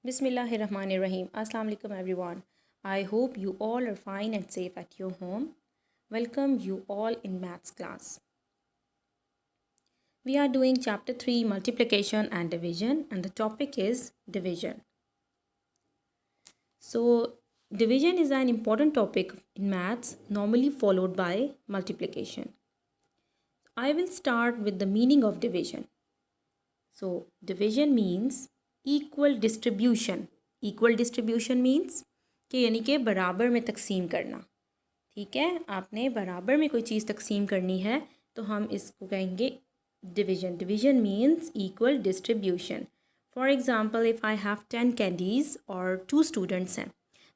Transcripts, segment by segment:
Bismillahirrahmanirrahim. Assalamu alaikum everyone. I hope you all are fine and safe at your home. Welcome you all in maths class. We are doing chapter 3 multiplication and division and the topic is division. So division is an important topic in maths normally followed by multiplication. I will start with the meaning of division. So division means equal distribution. Equal distribution means कि यानी कि बराबर में तकसीम करना. ठीक है, आपने बराबर में कोई चीज़ तकसीम करनी है तो हम इसको कहेंगे division. Division means equal distribution. For example if I have 10 candies और 2 स्टूडेंट्स हैं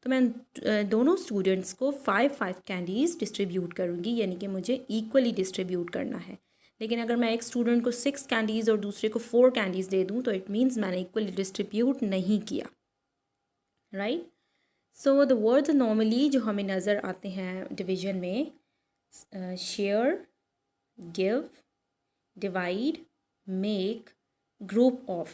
तो मैं दोनों स्टूडेंट्स को 5 कैंडीज़ डिस्ट्रीब्यूट करूँगी, यानी कि मुझे इक्वली डिस्ट्रीब्यूट करना है. लेकिन अगर मैं एक स्टूडेंट को 6 कैंडीज़ और दूसरे को 4 कैंडीज़ दे दूँ तो इट मीन्स मैंने इक्वली डिस्ट्रीब्यूट नहीं किया. Right. So the words normally जो हमें नज़र आते हैं डिवीजन में, share, give, divide, make, group of.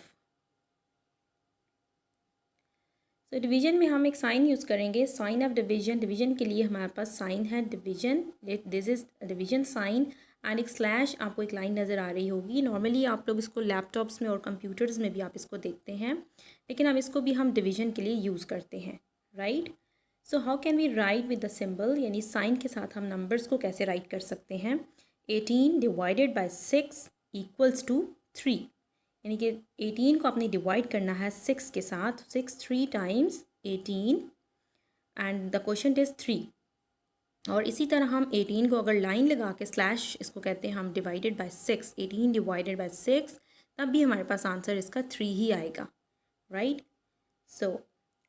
तो डिवीजन में हम एक साइन यूज़ करेंगे, साइन ऑफ डिवीजन. डिवीजन के लिए हमारे पास साइन है division. This is division sign and एक स्लैश आपको एक लाइन नज़र आ रही होगी. नॉर्मली आप लोग इसको लैपटॉप्स में और कंप्यूटर्स में भी आप इसको देखते हैं, लेकिन अब इसको भी हम डिवीजन के लिए यूज़ करते हैं. Right. So how can we write with the symbol, यानी साइन के साथ हम नंबर्स को कैसे राइट कर सकते हैं. 18 डिवाइडेड बाय 6 इक्वल्स टू 3, यानी कि 18 को आपने डिवाइड करना है 6 के साथ. 6 3 times 18 and the question is 3. और इसी तरह हम 18 को अगर लाइन लगा के स्लैश इसको कहते हैं हम डिवाइडेड बाय 6, 18 डिवाइडेड बाय 6, तब भी हमारे पास आंसर इसका 3 ही आएगा. राइट. सो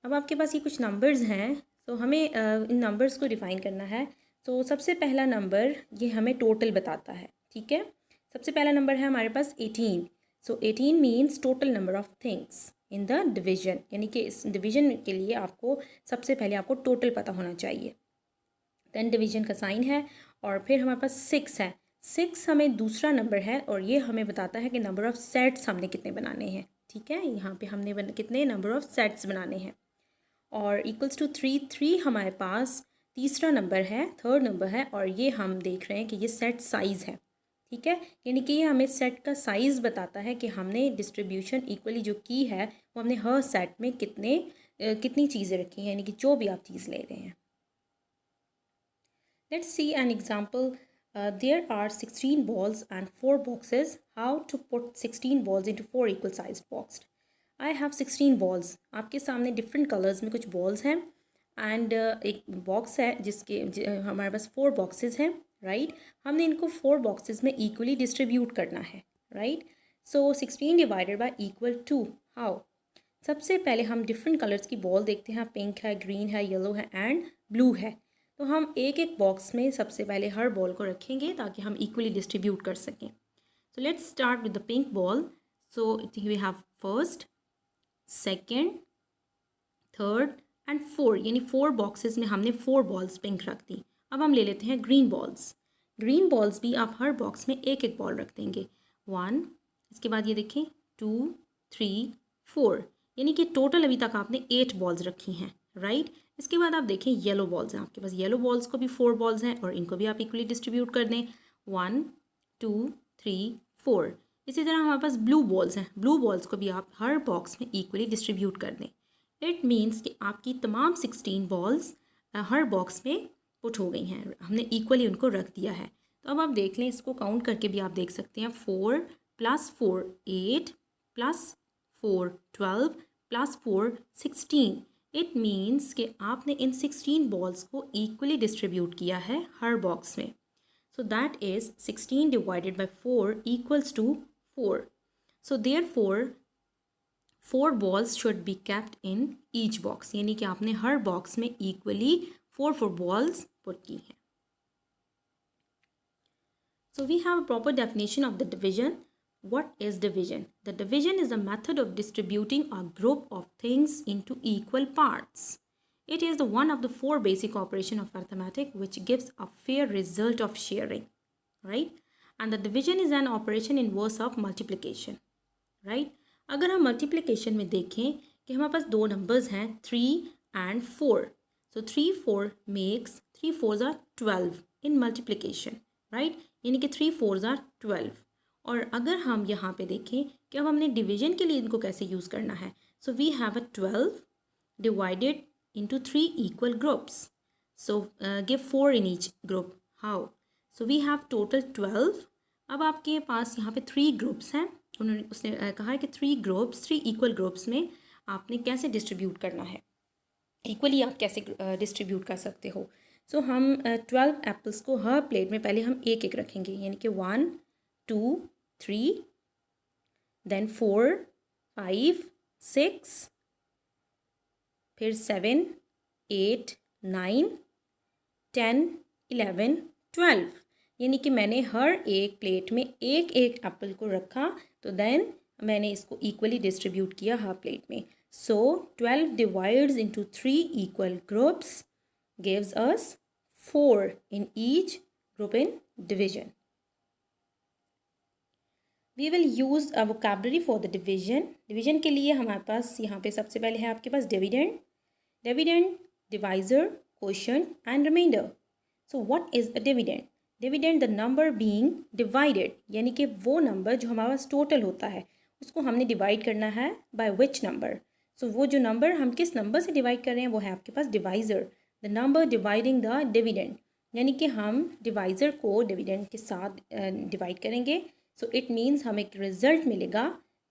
अब आपके पास ये कुछ नंबर्स हैं, तो हमें इन नंबर्स को डिफ़ाइन करना है. तो सबसे पहला नंबर ये हमें टोटल बताता है. ठीक है, सबसे पहला नंबर है हमारे पास 18. सो 18 means total number of things in the division, यानी कि इस डिवीजन के लिए आपको सबसे पहले आपको टोटल पता होना चाहिए. देन डिवीजन का साइन है और फिर हमारे पास 6 है. 6 हमें दूसरा नंबर है और ये हमें बताता है कि नंबर ऑफ़ सेट्स हमने कितने बनाने हैं. ठीक है, यहाँ पे हमने कितने नंबर ऑफ़ सेट्स बनाने हैं. और इक्वल्स टू 3 हमारे पास तीसरा नंबर है, थर्ड नंबर है, और ये हम देख रहे हैं कि ये सेट साइज़ है. ठीक है, यानी कि ये हमें सेट का साइज़ बताता है कि हमने डिस्ट्रीब्यूशन इक्वली जो की है वो हमने हर सेट में कितनी चीज़ें रखी हैं, यानी कि जो भी आप चीज़ ले रहे हैं. Let's see an example. There are 16 balls and 4 boxes. How to put 16 balls into 4 equal sized boxes? I have 16 balls. आपके सामने different colors में कुछ balls हैं and एक box है जिसके हमारे पास 4 boxes हैं. Right? हमने इनको 4 boxes में equally distribute करना है. Right? So 16 divided by equal to how? सबसे पहले हम different colors की ball देखते हैं. पिंक है, ग्रीन है, येलो है एंड ब्लू है. तो हम एक एक बॉक्स में सबसे पहले हर बॉल को रखेंगे ताकि हम इक्वली डिस्ट्रीब्यूट कर सकें. So let's start with the pink ball. So we have first, second, third and 4, यानी 4 बॉक्सेस में हमने 4 बॉल्स पिंक रख दी. अब हम ले लेते हैं ग्रीन बॉल्स. ग्रीन बॉल्स भी आप हर बॉक्स में एक एक बॉल रख देंगे. 1, इसके बाद ये देखें 2, 3, 4, यानी कि टोटल अभी तक आपने 8 बॉल्स रखी हैं. राइट. इसके बाद आप देखें येलो बॉल्स हैं आपके पास. येलो बॉल्स को भी 4 बॉल्स हैं और इनको भी आप इक्वली डिस्ट्रीब्यूट कर दें. 1, 2, 3, 4. इसी तरह हमारे पास ब्लू बॉल्स हैं. ब्लू बॉल्स को भी आप हर बॉक्स में इक्वली डिस्ट्रीब्यूट कर दें. इट मीन्स कि आपकी तमाम 16 बॉल्स हर बॉक्स में पुट हो गई हैं, हमने इक्वली उनको रख दिया है. तो अब आप देख लें, इसको काउंट करके भी आप देख सकते हैं. 4 + 4 8 + 4 12 + 4 16. इट मीन्स कि आपने इन 16 बॉल्स को इक्वली डिस्ट्रीब्यूट किया है हर बॉक्स में. So that is 16 divided by 4 equals to 4. So therefore 4 balls should be kept in each box, यानी कि आपने हर बॉक्स में इक्वली 4 बॉल्स पुट की हैं. So we have a proper definition of the division. What is division? The division is a method of distributing a group of things into equal parts. It is the one of the 4 basic operations of arithmetic which gives a fair result of sharing. Right? And the division is an operation inverse of multiplication. Right? अगर हम multiplication में देखें कि हमारे पास दो numbers हैं 3 and 4. So 3 4 makes 3 4s are 12 in multiplication, right? यानी कि 3 4s are 12. और अगर हम यहाँ पे देखें कि अब हमने डिवीजन के लिए इनको कैसे यूज़ करना है, so we have a 12 divided into 3 equal groups. So give 4 in each group. How? So we have total 12. अब आपके पास यहाँ पे 3 ग्रुप्स हैं. उसने कहा है कि 3 ग्रुप्स 3 इक्वल ग्रुप्स में आपने कैसे डिस्ट्रीब्यूट करना है, इक्वली आप कैसे डिस्ट्रीब्यूट कर सकते हो. सो हम 12 एप्पल्स को हर प्लेट में पहले हम एक एक रखेंगे, यानी कि 1 2 3, देन 4 5 6, फिर 7 8 9 10 11 12. यानी कि मैंने हर एक प्लेट में एक एक एप्पल को रखा, तो देन मैंने इसको इक्वली डिस्ट्रीब्यूट किया हर प्लेट में. सो 12 divides into 3 equal groups gives us 4 in each group in division. We will use a vocabulary for the division. Division के लिए हमारे पास यहाँ पे सबसे पहले है आपके पास dividend, divisor, quotient and remainder. So what is a dividend? Dividend, the number being divided, यानी कि वो नंबर जो हमारे पास टोटल होता है उसको हमने डिवाइड करना है by which number. So वो जो नंबर हम किस नंबर से डिवाइड कर रहे हैं वो है आपके पास divisor, the number dividing the dividend. यानी कि हम डिवाइज़र को डिविडेंड के साथ डिवाइड करेंगे. सो इट मीन्स हमें एक रिजल्ट मिलेगा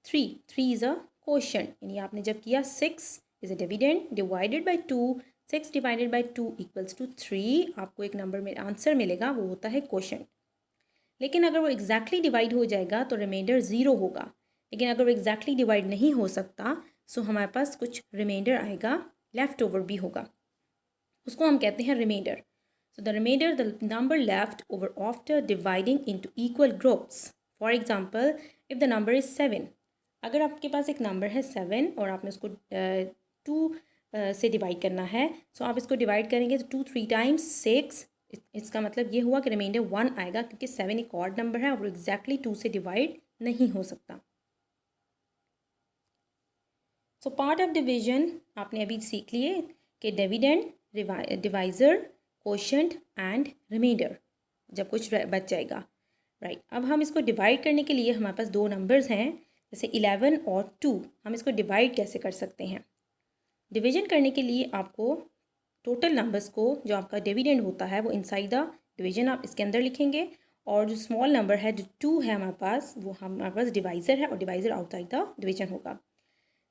3. 3 इज़ अ क्वोशंट, यानी आपने जब किया 6 is a dividend divided by 2, 6 divided by 2 equals to 3, आपको एक नंबर में आंसर मिलेगा, वो होता है क्वोशंट. लेकिन अगर वो एग्जैक्टली डिवाइड हो जाएगा तो रिमाइंडर 0 होगा. लेकिन अगर वो एग्जैक्टली डिवाइड नहीं हो सकता सो हमारे पास कुछ रिमाइंडर आएगा, लेफ़्ट ओवर भी होगा, उसको हम कहते हैं reminder. So the remainder, the number left over after dividing into equal groups. For example, if the number is 7, अगर आपके पास एक नंबर है 7 और आपने उसको 2 से डिवाइड करना है, सो आप इसको डिवाइड करेंगे तो 2 3 टाइम्स 6, इसका मतलब ये हुआ कि रिमाइंडर 1 आएगा, क्योंकि 7 एक ऑड नंबर है और एग्जैक्टली 2 से डिवाइड नहीं हो सकता. सो पार्ट ऑफ डिवीजन आपने अभी सीख लिए कि dividend, divisor, quotient and remainder, जब कुछ बच जाएगा, राइट. अब हम इसको डिवाइड करने के लिए हमारे पास दो नंबर्स हैं, जैसे 11 और 2. हम इसको डिवाइड कैसे कर सकते हैं? डिवीजन करने के लिए आपको टोटल नंबर्स को, जो आपका डिविडेंड होता है वो इनसाइड द डिवीजन आप इसके अंदर लिखेंगे, और जो स्मॉल नंबर है जो 2 है हमारे पास, वो हमारे पास डिवाइज़र है और डिवाइज़र आउटसाइड द डिवीजन होगा.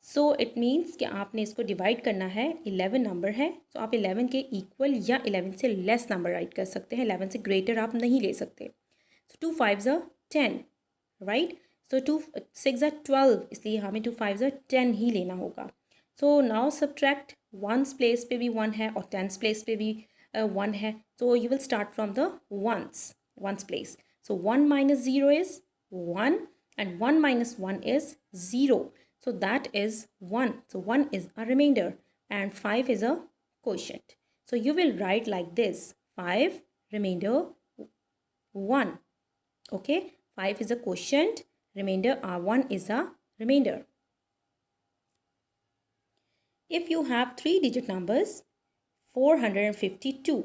सो इट मीन्स कि आपने इसको डिवाइड करना है, 11 नंबर है, तो आप 11 के इक्वल या 11 से लेस नंबर राइट कर सकते हैं, 11 से ग्रेटर आप नहीं ले सकते. सो 2 5s are 10, right. So 2 6 are 12, इसलिए हमें 2 5s are 10 ही लेना होगा. So now subtract, 1s place पे भी 1 है और 10s प्लेस पे भी 1 है, तो you will start from the 1s place. So 1 minus 0 is 1 and 1 minus 1 is 0. So that is 1. So 1 is a remainder and 5 is a quotient. So you will write like this: 5 remainder 1. Okay, 5 is a quotient, remainder 1 is a remainder. If you have 3-digit numbers 452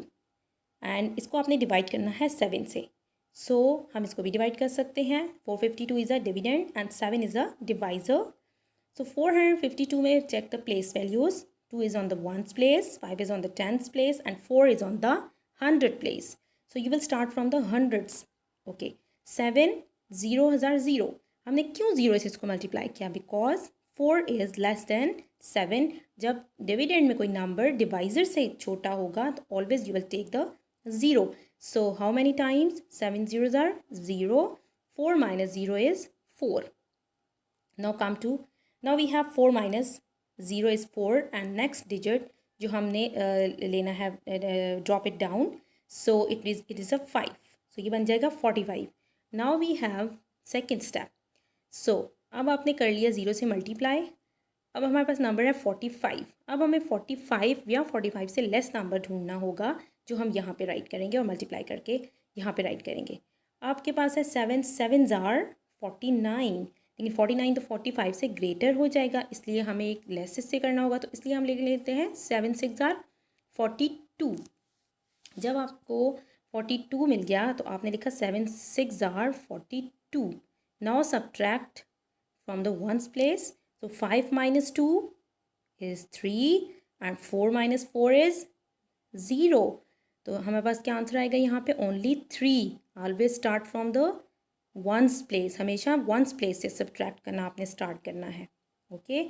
and इसको आपने divide करना है 7 से, so हम इसको भी divide कर सकते हैं. 452 is a dividend and 7 is a divisor. So 452 में check the place values. 2 is on the 1s place, 5 is on the 10s place and 4 is on the 100 place. So you will start from the hundreds. Okay. 7 0 हजार 0. हमने क्यों 0 से इसको multiply किया? Because 4 is less than 7. जब dividend में कोई number divisor से छोटा होगा तो always you will take the 0. So how many times? 7 zeros are 0. 4 minus 0 is 4. Now we have 4 minus 0 is 4 and next digit जो हमने लेना है, drop it down, so it is a 5, so ये बन जाएगा 45. Now we have second step. So अब आपने कर लिया 0 से मल्टीप्लाई, अब हमारे पास नंबर है 45. अब हमें 45 या 45 से लेस नंबर ढूंढना होगा, जो हम यहाँ पे राइट करेंगे और मल्टीप्लाई करके यहाँ पे राइट करेंगे. आपके पास है 7 7s are 49. लेकिन 49 तो 45 से ग्रेटर हो जाएगा, इसलिए हमें एक लेस इससे करना होगा, तो इसलिए हम लिख लेते हैं 7 6 आर 42। जब आपको 42 मिल गया तो आपने लिखा 7 6 are 42। Now subtract from the ones place, तो 5 minus 2 is 3 and 4 minus 4 is 0। तो हमारे पास क्या आंसर आएगा यहाँ पे? Only 3। Always start from the ones place, हमेशा वंस प्लेस से सब्ट्रैक्ट करना आपने स्टार्ट करना है। ओके,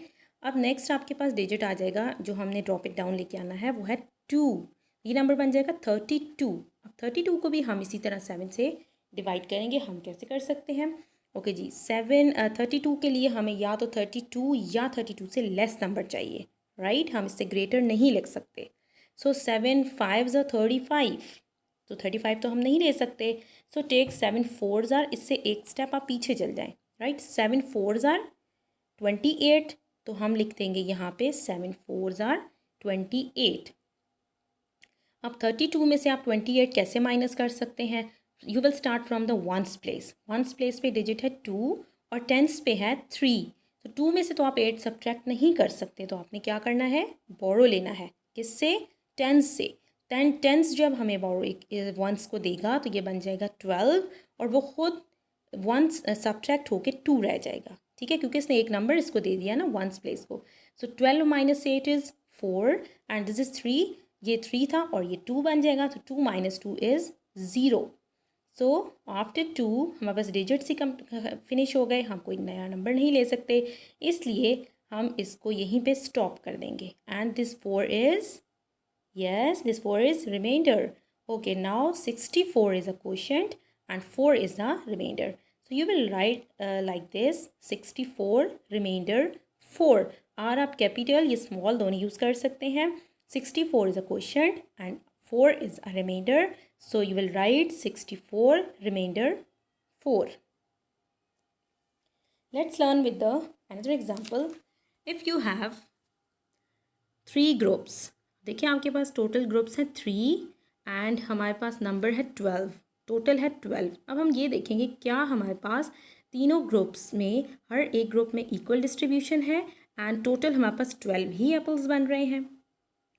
अब नेक्स्ट आपके पास डिजिट आ जाएगा जो हमने ड्रॉप इट डाउन लेके आना है, वो है 2। ये नंबर बन जाएगा 32। अब 32 को भी हम इसी तरह 7 से डिवाइड करेंगे। हम कैसे कर सकते हैं? ओके जी, 32 के लिए हमें या तो 32 या 32 से लेस नंबर चाहिए, राइट? हम इससे ग्रेटर नहीं लिख सकते। सो 7 5 35, तो 35 तो हम नहीं ले सकते। सो टेक 7 4 इससे एक स्टेप आप पीछे चल जाएं, राइट? 7 4 28, तो हम लिख देंगे यहाँ पे 7 4 28। अब 32 में से आप 28 कैसे माइनस कर सकते हैं? You will start from the ones place. Ones place पे डिजिट है 2 और टेंस पे है 3। तो 2 में से तो आप 8 सब्ट्रैक्ट नहीं कर सकते, तो आपने क्या करना है? बोरो लेना है। किससे? टेंस से। टेंस जब हमें बोरो वंस को देगा तो ये बन जाएगा 12 और वो खुद वंस सब्ट्रैक्ट होके 2 रह जाएगा, ठीक है? क्योंकि इसने एक नंबर इसको दे दिया ना वंस प्लेस को। सो 12 minus 8 is 4 and this is 3। ये 3 था और ये 2 बन जाएगा, तो 2 minus 2 इज़ 0। सो आफ्टर 2 हमारे पास डिजिट्स ही कम फिनिश हो गए, हम कोई नया नंबर नहीं ले सकते, इसलिए हम इसको यहीं पे स्टॉप कर देंगे। And this 4 is, yes, this 4 is remainder. Okay, now 64 is a quotient and 4 is the remainder. So you will write like this, 64 remainder 4। R आप कैपिटल ये स्मॉल दोनों यूज़ कर सकते हैं। 64 is a quotient and 4 is a remainder. So you will write 64 remainder 4. Let's learn with the another example. If you have 3 groups, देखिए आपके पास total groups हैं 3 and हमारे पास नंबर है 12, टोटल है 12। अब हम ये देखेंगे क्या हमारे पास तीनों ग्रुप्स में हर एक ग्रुप में इक्वल डिस्ट्रीब्यूशन है एंड टोटल हमारे पास 12 ही एप्पल्स बन रहे हैं,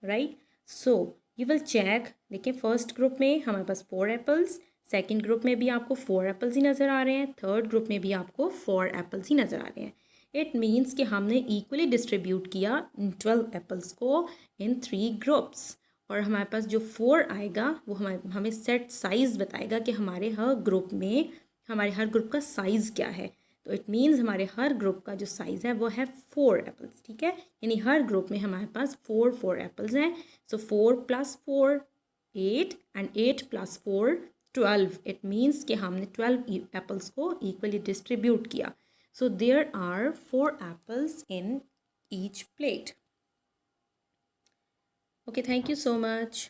right? So you will check. देखिए फर्स्ट ग्रुप में हमारे पास 4 एप्पल्स, सेकेंड ग्रुप में भी आपको 4 एप्पल्स ही नज़र आ रहे हैं, थर्ड ग्रुप में भी आपको 4 एप्पल्स ही नज़र आ रहे हैं। इट मीन्स कि हमने इक्वली डिस्ट्रीब्यूट किया 12 एप्पल्स को इन 3 ग्रुप्स, और हमारे पास जो 4 आएगा वो हमें सेट साइज़ बताएगा कि हमारे हर ग्रुप में हमारे हर ग्रुप का साइज़ क्या है। तो इट मीन्स हमारे हर ग्रुप का जो साइज़ है वो है 4 एप्पल्स, ठीक है? यानी हर ग्रुप में हमारे पास 4 एप्पल्स हैं। सो 4 + 4 8 एंड 8 + 4 12। इट मीन्स कि हमने 12 एप्पल्स को इक्वली डिस्ट्रीब्यूट किया। So there are 4 apples in each plate. Okay, thank you so much.